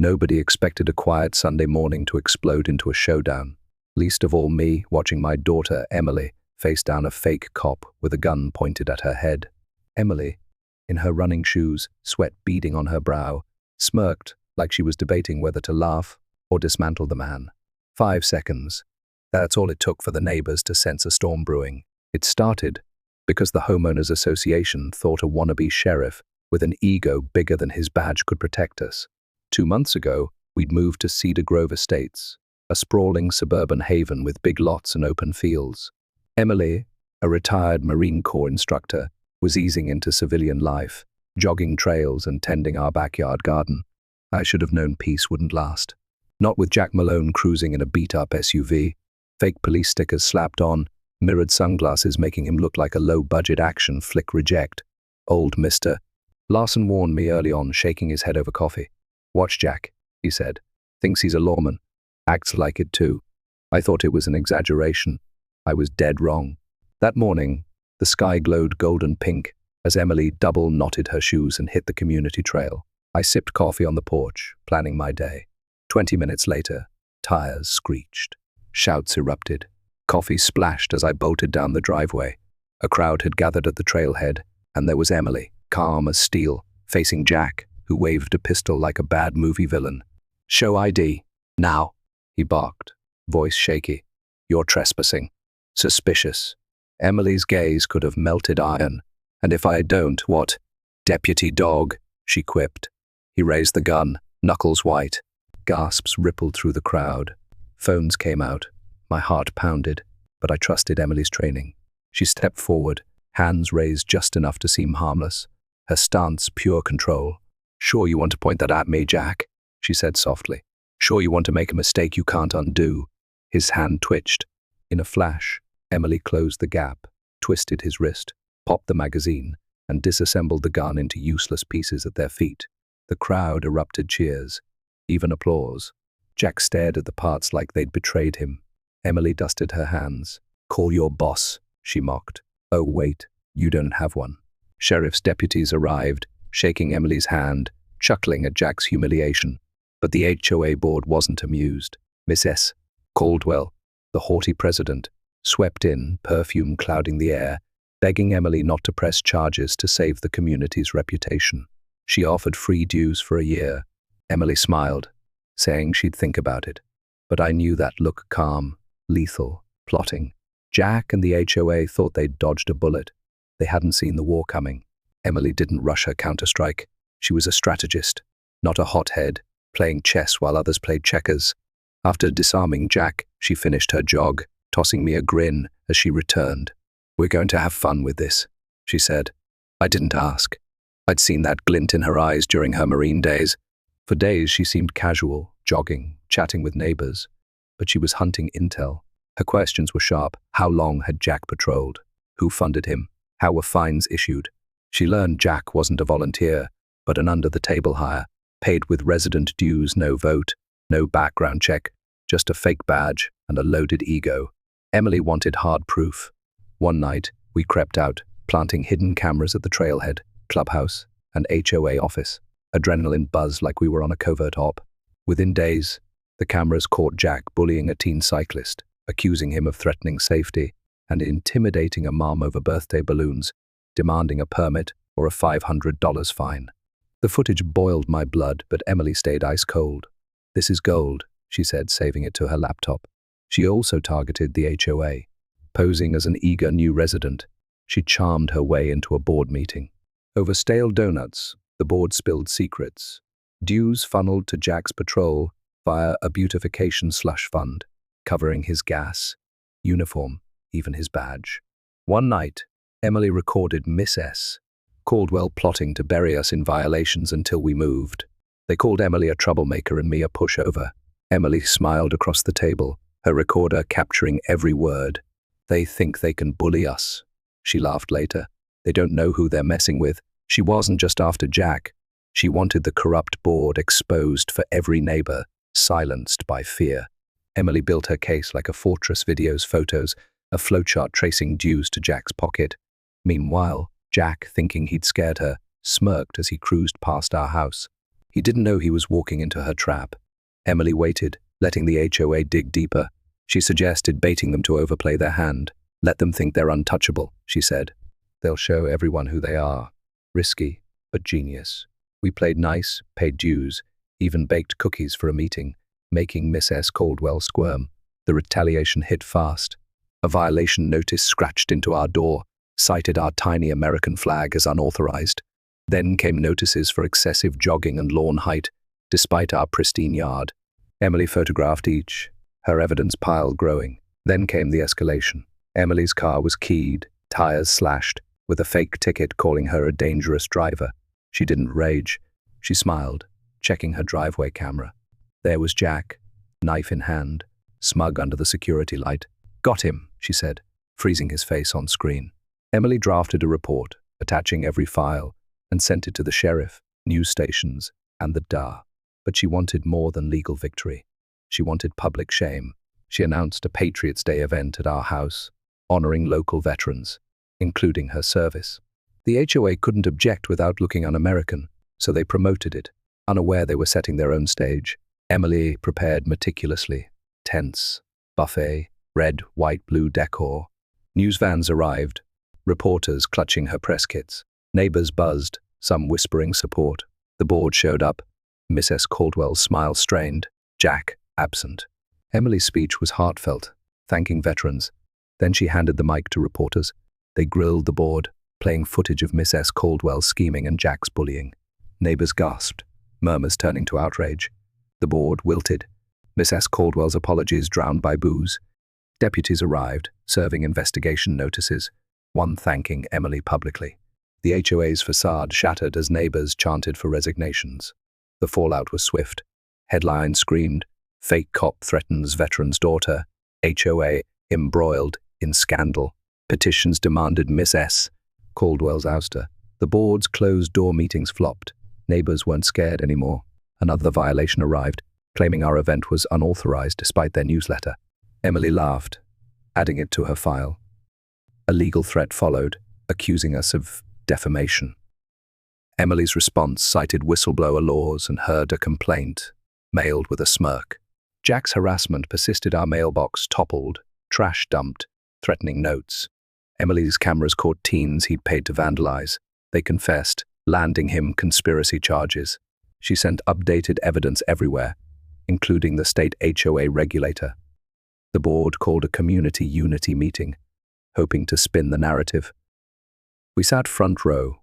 Nobody expected a quiet Sunday morning to explode into a showdown. Least of all me, watching my daughter, Emily, face down a fake cop with a gun pointed at her head. Emily, in her running shoes, sweat beading on her brow, smirked like she was debating whether to laugh or dismantle the man. 5 seconds. That's all it took for the neighbors to sense a storm brewing. It started because the homeowners association thought a wannabe sheriff with an ego bigger than his badge could protect us. 2 months ago, we'd moved to Cedar Grove Estates, a sprawling suburban haven with big lots and open fields. Emily, a retired Marine Corps instructor, was easing into civilian life, jogging trails and tending our backyard garden. I should have known peace wouldn't last. Not with Jack Malone cruising in a beat-up SUV, fake police stickers slapped on, mirrored sunglasses making him look like a low-budget action flick reject. Old Mr. Larson warned me early on, shaking his head over coffee. "Watch Jack," he said. "Thinks he's a lawman. Acts like it too." I thought it was an exaggeration. I was dead wrong. That morning, the sky glowed golden pink as Emily double-knotted her shoes and hit the community trail. I sipped coffee on the porch, planning my day. 20 minutes later, tires screeched. Shouts erupted. Coffee splashed as I bolted down the driveway. A crowd had gathered at the trailhead, and there was Emily, calm as steel, facing Jack, who waved a pistol like a bad movie villain. "Show ID. Now," he barked, voice shaky. "You're trespassing. Suspicious." Emily's gaze could have melted iron. "And if I don't, what?" "Deputy dog," she quipped. He raised the gun, knuckles white. Gasps rippled through the crowd. Phones came out. My heart pounded, but I trusted Emily's training. She stepped forward, hands raised just enough to seem harmless. Her stance pure control. "Sure you want to point that at me, Jack?" she said softly. "Sure you want to make a mistake you can't undo?" His hand twitched. In a flash, Emily closed the gap, twisted his wrist, popped the magazine, and disassembled the gun into useless pieces at their feet. The crowd erupted cheers, even applause. Jack stared at the parts like they'd betrayed him. Emily dusted her hands. "Call your boss," she mocked. "Oh, wait, you don't have one." Sheriff's deputies arrived, shaking Emily's hand, chuckling at Jack's humiliation. But the HOA board wasn't amused. Miss S. Caldwell, the haughty president, swept in, perfume clouding the air, begging Emily not to press charges to save the community's reputation. She offered free dues for a year. Emily smiled, saying she'd think about it. But I knew that look calm, lethal, plotting. Jack and the HOA thought they'd dodged a bullet. They hadn't seen the war coming. Emily didn't rush her counterstrike. She was a strategist, not a hothead, playing chess while others played checkers. After disarming Jack, she finished her jog, tossing me a grin as she returned. "We're going to have fun with this," she said. I didn't ask. I'd seen that glint in her eyes during her Marine days. For days she seemed casual, jogging, chatting with neighbors. But she was hunting intel. Her questions were sharp. How long had Jack patrolled? Who funded him? How were fines issued? She learned Jack wasn't a volunteer, but an under-the-table hire, paid with resident dues, no vote, no background check, just a fake badge and a loaded ego. Emily wanted hard proof. One night, we crept out, planting hidden cameras at the trailhead, clubhouse, and HOA office. Adrenaline buzzed like we were on a covert op. Within days, the cameras caught Jack bullying a teen cyclist, accusing him of threatening safety, and intimidating a mom over birthday balloons, demanding a permit or a $500 fine. The footage boiled my blood, but Emily stayed ice cold. "This is gold," she said, saving it to her laptop. She also targeted the HOA. Posing as an eager new resident, she charmed her way into a board meeting. Over stale donuts, the board spilled secrets. Dues funneled to Jack's patrol via a beautification slush fund, covering his gas, uniform, even his badge. One night, Emily recorded Miss S. Caldwell plotting to bury us in violations until we moved. They called Emily a troublemaker and me a pushover. Emily smiled across the table, her recorder capturing every word. "They think they can bully us," she laughed later. "They don't know who they're messing with." She wasn't just after Jack. She wanted the corrupt board exposed for every neighbor, silenced by fear. Emily built her case like a fortress, videos, photos, a flowchart tracing dues to Jack's pocket. Meanwhile, Jack, thinking he'd scared her, smirked as he cruised past our house. He didn't know he was walking into her trap. Emily waited, letting the HOA dig deeper. She suggested baiting them to overplay their hand. Let them think they're untouchable, she said. They'll show everyone who they are. Risky, but genius. We played nice, paid dues, even baked cookies for a meeting, making Miss S. Caldwell squirm. The retaliation hit fast. A violation notice scratched into our door, cited our tiny American flag as unauthorized. Then came notices for excessive jogging and lawn height, despite our pristine yard. Emily photographed each, her evidence pile growing. Then came the escalation. Emily's car was keyed, tires slashed, with a fake ticket calling her a dangerous driver. She didn't rage. She smiled, checking her driveway camera. There was Jack, knife in hand, smug under the security light. Got him, she said, freezing his face on screen. Emily drafted a report, attaching every file, and sent it to the sheriff, news stations, and the DA. But she wanted more than legal victory. She wanted public shame. She announced a Patriots' Day event at our house, honoring local veterans, including her service. The HOA couldn't object without looking un-American, so they promoted it, unaware they were setting their own stage. Emily prepared meticulously. Tents, buffet, red, white, blue decor. News vans arrived, reporters clutching her press kits. Neighbors buzzed, some whispering support. The board showed up. Miss S. Caldwell's smile strained. Jack, absent. Emily's speech was heartfelt, thanking veterans. Then she handed the mic to reporters. They grilled the board, playing footage of Miss S. Caldwell's scheming and Jack's bullying. Neighbors gasped, murmurs turning to outrage. The board wilted. Miss S. Caldwell's apologies drowned by boos. Deputies arrived, serving investigation notices, one thanking Emily publicly. The HOA's facade shattered as neighbors chanted for resignations. The fallout was swift. Headlines screamed, "Fake cop threatens veteran's daughter," HOA embroiled in scandal. Petitions demanded Miss S. Caldwell's ouster. The board's closed-door meetings flopped. Neighbors weren't scared anymore. Another violation arrived, claiming our event was unauthorized despite their newsletter. Emily laughed, adding it to her file. A legal threat followed, accusing us of defamation. Emily's response cited whistleblower laws and heard a complaint, mailed with a smirk. Jack's harassment persisted. Our mailbox toppled, trash dumped, threatening notes. Emily's cameras caught teens he'd paid to vandalize. They confessed, landing him conspiracy charges. She sent updated evidence everywhere, including the state HOA regulator. The board called a community unity meeting, hoping to spin the narrative. We sat front row,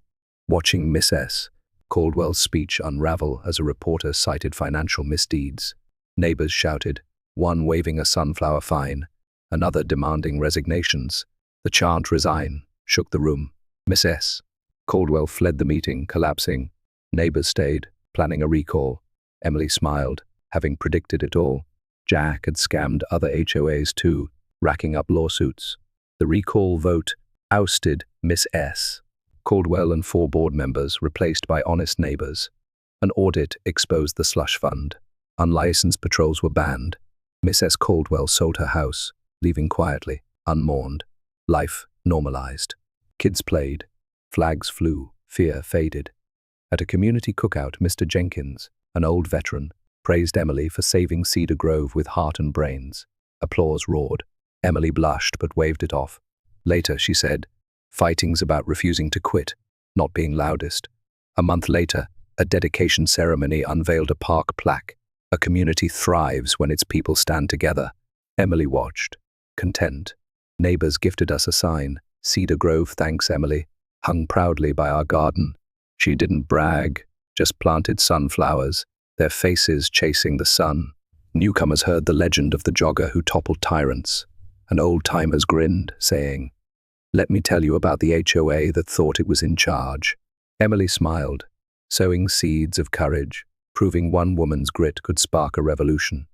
watching Miss S. Caldwell's speech unravel as a reporter cited financial misdeeds. Neighbors shouted, one waving a sunflower fine, another demanding resignations. The chant "Resign" shook the room. Miss S. Caldwell fled the meeting, collapsing. Neighbors stayed, planning a recall. Emily smiled, having predicted it all. Jack had scammed other HOAs too, racking up lawsuits. The recall vote ousted Miss S. Caldwell and 4 board members replaced by honest neighbors. An audit exposed the slush fund. Unlicensed patrols were banned. Miss S. Caldwell sold her house, leaving quietly, unmourned. Life normalized. Kids played. Flags flew. Fear faded. At a community cookout, Mr. Jenkins, an old veteran, praised Emily for saving Cedar Grove with heart and brains. Applause roared. Emily blushed but waved it off. Later, she said, fighting's about refusing to quit, not being loudest. A month later, a dedication ceremony unveiled a park plaque. A community thrives when its people stand together. Emily watched, content. Neighbors gifted us a sign, Cedar Grove thanks Emily, hung proudly by our garden. She didn't brag, just planted sunflowers, their faces chasing the sun. Newcomers heard the legend of the jogger who toppled tyrants, and old-timers grinned, saying, "Let me tell you about the HOA that thought it was in charge." Emily smiled, sowing seeds of courage, proving one woman's grit could spark a revolution.